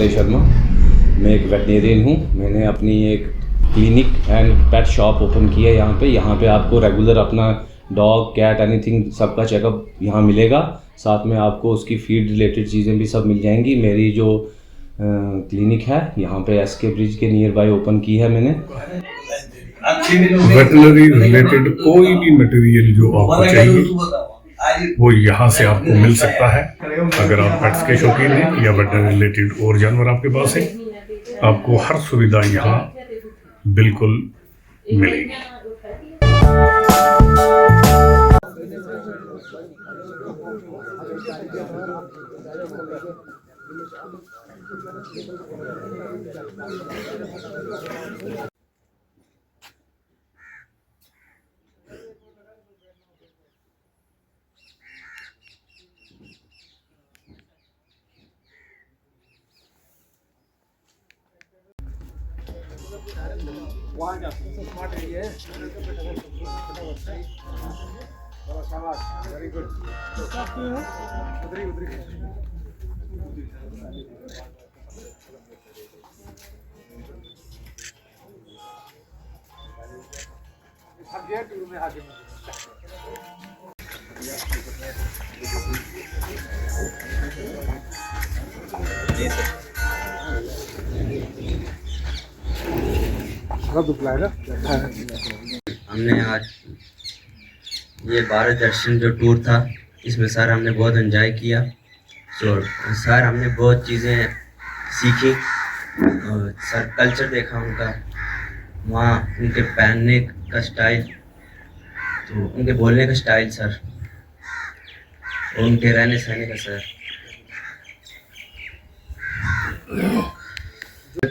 अजय शर्मा। मैं एक वेटनेरियन हूँ। मैंने अपनी एक clinic and pet shop open की है यहाँ पे आपको रेगुलर अपना डॉग कैट एनीथिंग सबका चेकअप यहाँ मिलेगा। साथ में आपको उसकी फीड रिलेटेड चीज़ें भी सब मिल जाएंगी। मेरी जो क्लिनिक है यहाँ पे एसके ब्रिज के नियर बाय ओपन की है मैंने। वेटनरी रिलेटेड कोई भी मटेरियल जो आपको चाहिए वो यहाँ से आपको मिल सकता है। अगर आप पेट्स के शौकीन हैं या वेटनरी रिलेटेड और जानवर आपके पास है, आपको हर सुविधा यहाँ बिल्कुल मिलेगी। Very good. हमने आज ये भारत दर्शन जो टूर था इसमें सर हमने बहुत एंजॉय किया। सर हमने बहुत चीज़ें सीखी और सर कल्चर देखा उनका, वहाँ उनके पहनने का स्टाइल, तो उनके बोलने का स्टाइल सर, और उनके रहने सहने का सर।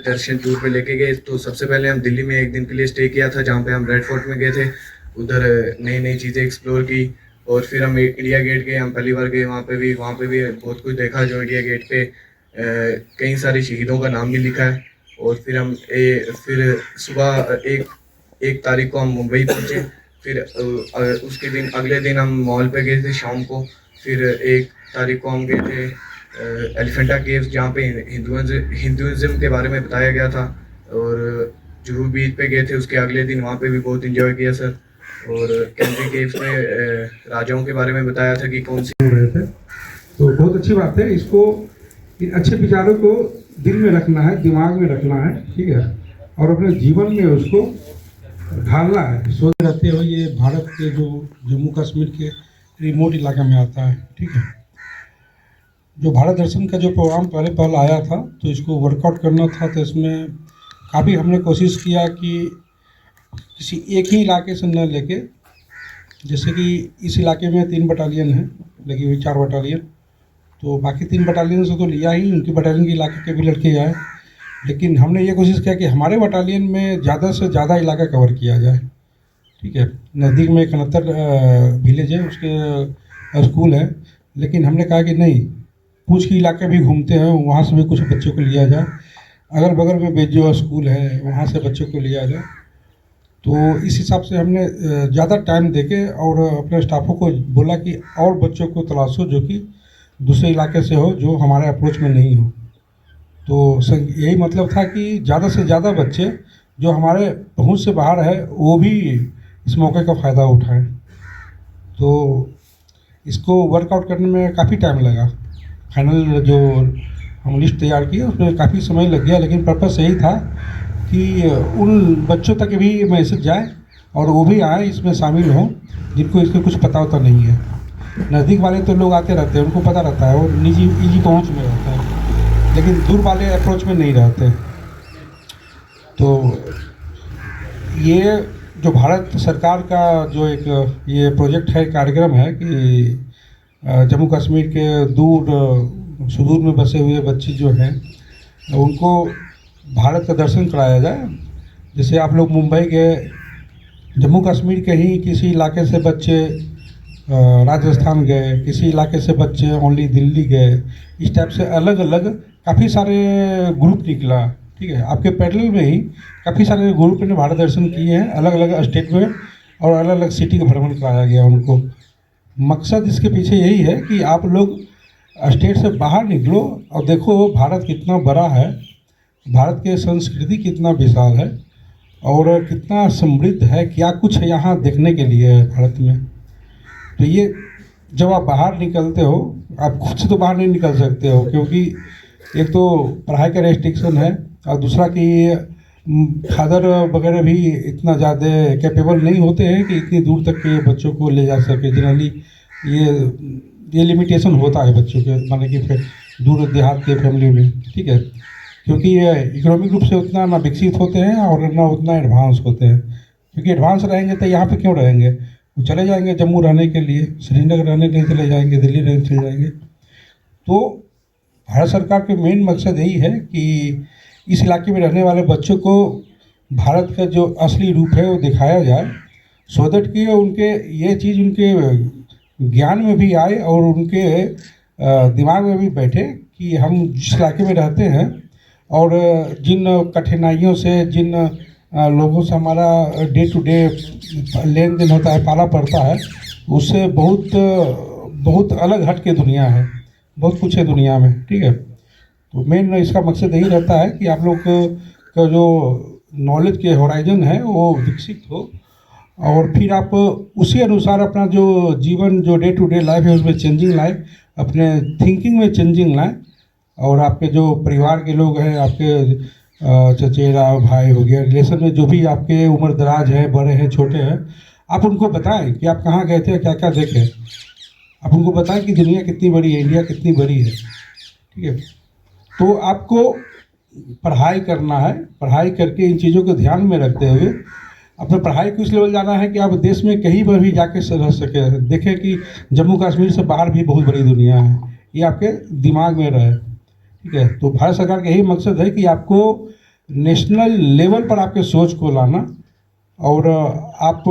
दर्शन टूर पे लेके गए तो सबसे पहले हम दिल्ली में एक दिन के लिए स्टे किया था, जहाँ पे हम रेड फोर्ट में गए थे। उधर नई नई चीज़ें एक्सप्लोर की और फिर हम इंडिया गेट गए। हम पहली बार गए वहाँ पे भी बहुत कुछ देखा। जो इंडिया गेट पे कई सारे शहीदों का नाम भी लिखा है। और फिर हम फिर सुबह एक तारीख को हम मुंबई पहुँचे। फिर उसके दिन अगले दिन हम मॉल पे गए थे शाम को। फिर 1 तारीख को हम गए थे एलिफेंटा केव्स, जहाँ पे हिंदुइज्म के बारे में बताया गया था। और जुहू बीच पे गए थे उसके अगले दिन, वहाँ पे भी बहुत एंजॉय किया सर। और कैंट्री केव्स में राजाओं के बारे में बताया था कि कौन सी रहे थे। तो बहुत अच्छी बात है। इसको इन अच्छे विचारों को दिल में रखना है, दिमाग में रखना है, ठीक है, और अपने जीवन में उसको ढालना है। सोच रहते हुए ये भारत के जो जम्मू कश्मीर के रिमोट इलाके में आता है, ठीक है। जो भारत दर्शन का जो प्रोग्राम पहले आया था तो इसको वर्कआउट करना था, तो इसमें काफ़ी हमने कोशिश किया कि किसी एक ही इलाके से न लेके, जैसे कि इस इलाके में 3 बटालियन है, लगी हुई 4 बटालियन, तो बाकी 3 बटालियन से तो लिया ही, उनकी बटालियन के इलाके के भी लड़के आए। लेकिन हमने ये कोशिश किया कि हमारे बटालियन में ज़्यादा से ज़्यादा इलाका कवर किया जाए, ठीक है। नज़दीक में 71 विलेज है, उसके स्कूल है, लेकिन हमने कहा कि नहीं, पूछ के इलाके भी घूमते हैं, वहाँ से भी कुछ बच्चों को लिया जाए। अगल बगल में बेजो स्कूल है, वहाँ से बच्चों को लिया जाए। तो इस हिसाब से हमने ज़्यादा टाइम देके और अपने स्टाफों को बोला कि और बच्चों को तलाशो जो कि दूसरे इलाके से हो, जो हमारे अप्रोच में नहीं हो। तो यही मतलब था कि ज़्यादा से ज़्यादा बच्चे जो हमारे पहुंच से बाहर है वो भी इस मौके का फ़ायदा उठाएं। तो इसको वर्कआउट करने में काफ़ी टाइम लगा। फाइनल जो हम लिस्ट तैयार की उसमें काफ़ी समय लग गया, लेकिन पर्पस यही था कि उन बच्चों तक भी मैसेज जाए और वो भी आए, इसमें शामिल हों, जिनको इसके कुछ पता होता नहीं है। नज़दीक वाले तो लोग आते रहते हैं, उनको पता रहता है, वो इजी पहुंच में रहता है, लेकिन दूर वाले अप्रोच में नहीं रहते। तो ये जो भारत सरकार का जो एक ये प्रोजेक्ट है, कार्यक्रम है कि जम्मू कश्मीर के सुदूर में बसे हुए बच्चे जो हैं उनको भारत का दर्शन कराया जाए। जैसे आप लोग मुंबई गए, जम्मू कश्मीर के ही किसी इलाके से बच्चे राजस्थान गए, किसी इलाके से बच्चे ओनली दिल्ली गए, इस टाइप से अलग अलग काफ़ी सारे ग्रुप निकला, ठीक है। आपके पैरेलल में ही काफ़ी सारे ग्रुप ने भारत दर्शन किए हैं अलग अलग स्टेट में, और अलग अलग सिटी का भ्रमण कराया गया उनको। मकसद इसके पीछे यही है कि आप लोग स्टेट से बाहर निकलो और देखो भारत कितना बड़ा है, भारत की संस्कृति कितना विशाल है और कितना समृद्ध है, क्या कुछ है यहाँ देखने के लिए है भारत में। तो ये जब आप बाहर निकलते हो, आप खुद से तो बाहर नहीं निकल सकते हो, क्योंकि एक तो पढ़ाई का रेस्ट्रिक्शन है और दूसरा कि फादर वगैरह भी इतना ज़्यादा कैपेबल नहीं होते हैं कि इतनी दूर तक के बच्चों को ले जा सके। जनरली ये लिमिटेशन होता है बच्चों के, माने कि दूर देहात के फैमिली में, ठीक है, क्योंकि ये इकोनॉमिक रूप से उतना ना विकसित होते हैं और ना उतना एडवांस होते हैं। क्योंकि एडवांस रहेंगे तो यहाँ पे क्यों रहेंगे, वो चले जाएंगे जम्मू रहने के लिए, श्रीनगर रहने के लिए चले जाएंगे, दिल्ली रहने चले जाएंगे। तो भारत सरकार के मेन मकसद यही है कि इस इलाके में रहने वाले बच्चों को भारत का जो असली रूप है वो दिखाया जाए, सो दैट कि उनके ये चीज़ उनके ज्ञान में भी आए और उनके दिमाग में भी बैठे कि हम जिस इलाके में रहते हैं और जिन कठिनाइयों से, जिन लोगों से हमारा डे टू डे लेन देन होता है, पाला पड़ता है, उससे बहुत अलग हट के दुनिया है, बहुत कुछ है दुनिया में, ठीक है। तो मेन इसका मकसद यही रहता है कि आप लोग का जो नॉलेज के होराइजन है वो विकसित हो और फिर आप उसी अनुसार अपना जो जीवन, जो डे टू डे लाइफ है, उसमें चेंजिंग लाए, अपने थिंकिंग में चेंजिंग लाए। और आपके जो परिवार के लोग हैं, आपके चचेरा भाई हो गया, रिलेशन में जो भी आपके उम्र दराज है, बड़े हैं, छोटे हैं, आप उनको बताएं कि आप कहाँ गए थे, क्या क्या देखे। आप उनको बताएं कि दुनिया कितनी बड़ी है, इंडिया कितनी बड़ी है, ठीक है। तो आपको पढ़ाई करना है, पढ़ाई करके इन चीज़ों को ध्यान में रखते हुए अपने पढ़ाई को इस लेवल जाना है कि आप देश में कहीं पर भी जाके रह सके, देखें कि जम्मू कश्मीर से बाहर भी बहुत बड़ी दुनिया है, ये आपके दिमाग में रहे, ठीक है। तो भारत सरकार का यही मकसद है कि आपको नेशनल लेवल पर आपके सोच को लाना और आप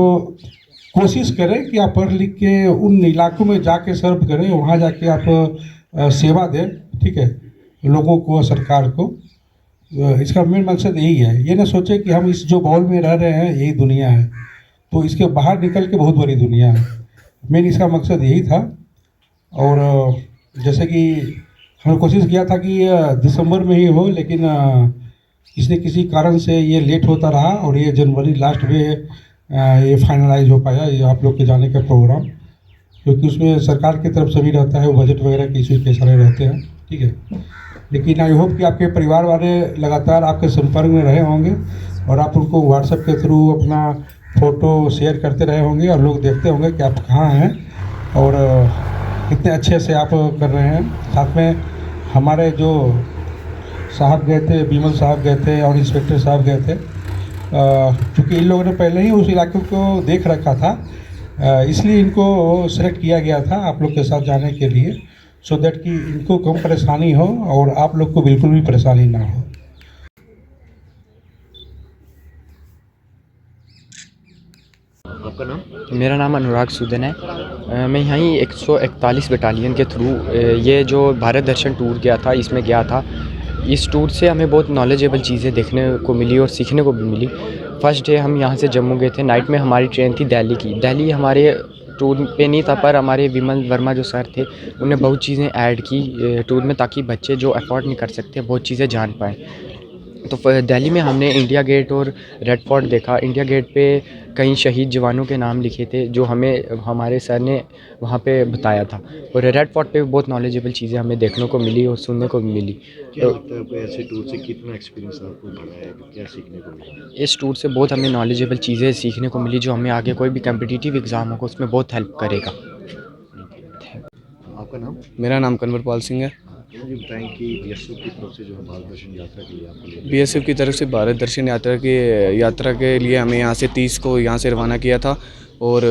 कोशिश करें कि आप पढ़ लिख के उन इलाकों में जाके सर्व करें, वहाँ जाके आप सेवा दें, ठीक है, लोगों को, सरकार को। इसका मेन मकसद यही है। ये ना सोचे कि हम इस जो बॉल में रह रहे हैं यही दुनिया है, तो इसके बाहर निकल के बहुत बड़ी दुनिया है। मेन इसका मकसद यही था। और जैसे कि हमने कोशिश किया था कि दिसंबर में ही हो, लेकिन किसी कारण से ये लेट होता रहा और ये जनवरी लास्ट में ये फाइनलाइज हो पाया, ये आप लोग के जाने का प्रोग्राम, क्योंकि उसमें सरकार की तरफ से भी रहता है, वो बजट वगैरह के इश्यूज के सारे रहते हैं, ठीक है। लेकिन आई होप कि आपके परिवार वाले लगातार आपके संपर्क में रहे होंगे और आप उनको व्हाट्सएप के थ्रू अपना फ़ोटो शेयर करते रहे होंगे और लोग देखते होंगे कि आप कहाँ हैं और कितने अच्छे से आप कर रहे हैं। साथ में हमारे जो साहब गए थे, बीमल साहब गए थे और इंस्पेक्टर साहब गए थे, क्योंकि इन लोगों ने पहले ही उस इलाके को देख रखा था, इसलिए इनको सेलेक्ट किया गया था आप लोग के साथ जाने के लिए, सो दैट कि इनको कम परेशानी हो और आप लोग को बिल्कुल भी परेशानी ना हो। आपका नाम? मेरा नाम अनुराग सूदन है। मैं यहीं 141 बटालियन के थ्रू ये जो भारत दर्शन टूर गया था, इसमें गया था। इस टूर से हमें बहुत नॉलेजेबल चीज़ें देखने को मिली और सीखने को भी मिली। फर्स्ट डे हम यहाँ से जम्मू गए थे, नाइट में हमारी ट्रेन थी दिल्ली की। दिल्ली हमारे टूर पे नहीं था, पर हमारे विमल वर्मा जो सर थे उन्होंने बहुत चीज़ें ऐड की टूर में, ताकि बच्चे जो अफोर्ड नहीं कर सकते बहुत चीज़ें जान पाएँ। तो दिल्ली में हमने इंडिया गेट और रेड फोर्ट देखा। इंडिया गेट पे कई शहीद जवानों के नाम लिखे थे जो हमें हमारे सर ने वहाँ पे बताया था। और रेड फोर्ट पे बहुत नॉलेजेबल चीज़ें हमें देखने को मिली और सुनने को भी मिली। क्या लगता है आपको ऐसे टूर से कितना एक्सपीरियंस आपको मिला है, क्या सीखने को मिला? इस टूर से बहुत हमें नॉलेजेबल चीज़ें सीखने को मिली जो हमें आगे कोई भी कम्पिटिटिव एग्ज़ाम होगा उसमें बहुत हेल्प करेगा। आपका नाम? मेरा नाम कंवरपाल सिंह है। मुझे बताएं कि बीएसएफ की तरफ से जो है भारत दर्शन यात्रा के लिए आपको बीएसएफ की तरफ से भारत दर्शन यात्रा के लिए हमें यहाँ से 30 को यहाँ से रवाना किया था और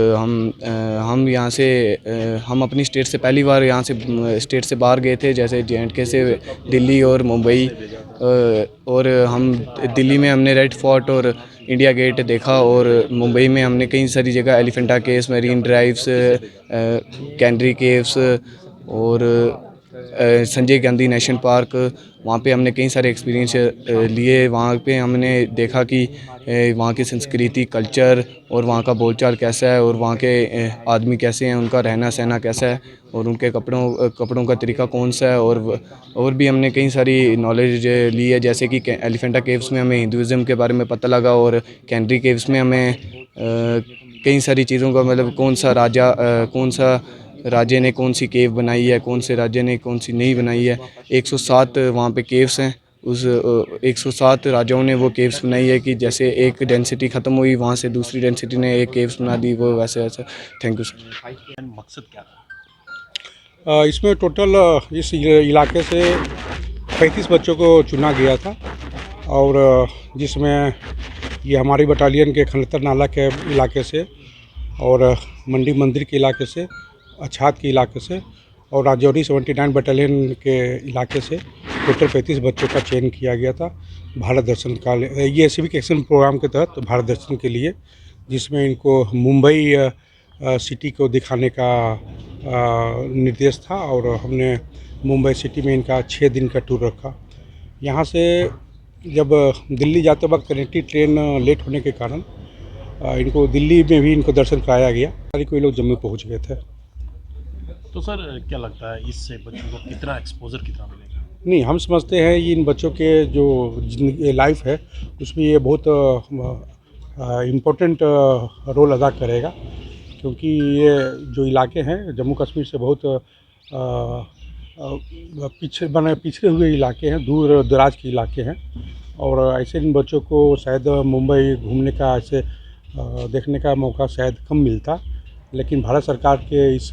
हम यहाँ से हम अपनी स्टेट से पहली बार यहाँ से स्टेट से बाहर गए थे, जैसे J&K से दिल्ली और मुंबई। और हम दिल्ली में हमने रेड फोर्ट और इंडिया गेट देखा और मुंबई में हमने कई सारी जगह Elephanta caves, marine drives, Kanheri caves और संजय गांधी नेशनल पार्क, वहाँ पे हमने कई सारे एक्सपीरियंस लिए। वहाँ पे हमने देखा कि वहाँ की संस्कृति, कल्चर और वहाँ का बोलचाल कैसा है और वहाँ के आदमी कैसे हैं, उनका रहना सहना कैसा है और उनके कपड़ों का तरीका कौन सा है। और भी हमने कई सारी नॉलेज ली है, जैसे कि एलिफेंटा केव्स में हमें हिंदुज़म के बारे में पता लगा और कैनरी केव्स में हमें कई सारी चीज़ों का मतलब कौन सा राजे ने कौन सी केव बनाई है, कौन से राजे ने कौन सी नहीं बनाई है। 107 वहाँ पे केव्स हैं, उस 107 राजाओं ने वो केव्स बनाई है कि जैसे एक डेंसिटी ख़त्म हुई वहाँ से दूसरी डेंसिटी ने एक केव्स बना दी, वो वैसे वैसे। Thank you sir. मकसद क्या था? इसमें टोटल इस इलाके से 35 बच्चों को चुना गया था और जिसमें ये हमारी बटालियन के खनतर नाला के इलाके से और मंडी मंदिर के इलाके से, अछात के इलाके से और राजौरी 79 बटालियन के इलाके से टोटल 35 बच्चों का चयन किया गया था भारत दर्शन का, ये सिविक एक्शन प्रोग्राम के तहत भारत दर्शन के लिए, जिसमें इनको मुंबई सिटी को दिखाने का निर्देश था और हमने मुंबई सिटी में इनका 6 दिन का टूर रखा। यहाँ से जब दिल्ली जाते वक्त कनेक्टिंग ट्रेन लेट होने के कारण इनको दिल्ली में भी इनको दर्शन कराया गया। कोई लोग जम्मू पहुँच गए थे। तो सर क्या लगता है इससे बच्चों को कितना एक्सपोजर कितना मिलेगा? नहीं, हम समझते हैं ये इन बच्चों के जो लाइफ है उसमें ये बहुत इम्पोर्टेंट रोल अदा करेगा, क्योंकि ये जो इलाके हैं जम्मू कश्मीर से बहुत पिछड़े हुए इलाके हैं, दूर दराज के इलाके हैं और ऐसे इन बच्चों को शायद मुंबई घूमने का ऐसे देखने का मौका शायद कम मिलता, लेकिन भारत सरकार के इस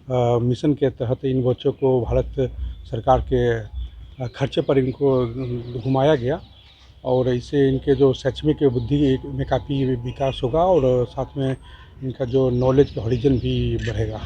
मिशन के तहत इन बच्चों को भारत सरकार के खर्चे पर इनको घुमाया गया और इससे इनके जो शैक्षणिक बुद्धि में काफ़ी विकास होगा और साथ में इनका जो नॉलेज का हॉरिजन भी बढ़ेगा।